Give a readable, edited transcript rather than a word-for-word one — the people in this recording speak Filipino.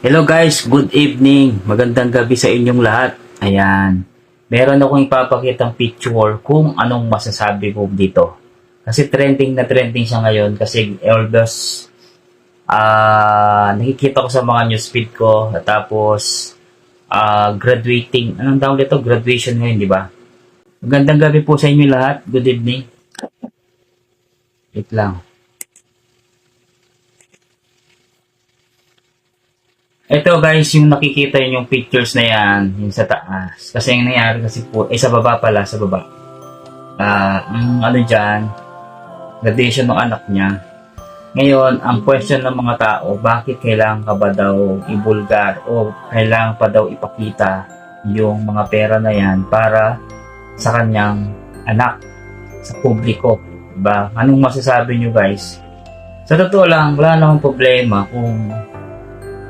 Hello guys, good evening. Magandang gabi sa inyong lahat. Ayan. Meron akong ipapakitang picture kung anong masasabi ko dito. Kasi trending na trending siya ngayon kasi almost nakikita ko sa mga newsfeed ko tapos graduating. Anong tawag dito? Graduation ngayon, di ba? Magandang gabi po sa inyo lahat. Good evening. Wait lang. Ito guys, yung nakikita yun, yung pictures na yan, yung sa taas. Kasi yung nangyari kasi po, sa baba pala, sa baba. Ang ano dyan, graduation ng anak niya. Ngayon, ang question ng mga tao, bakit kailangan ka ba daw ibulgar o kailangan pa daw ipakita yung mga pera na yan para sa kanyang anak, sa publiko. Diba? Anong masasabi nyo guys? Sa totoo lang, wala namang problema kung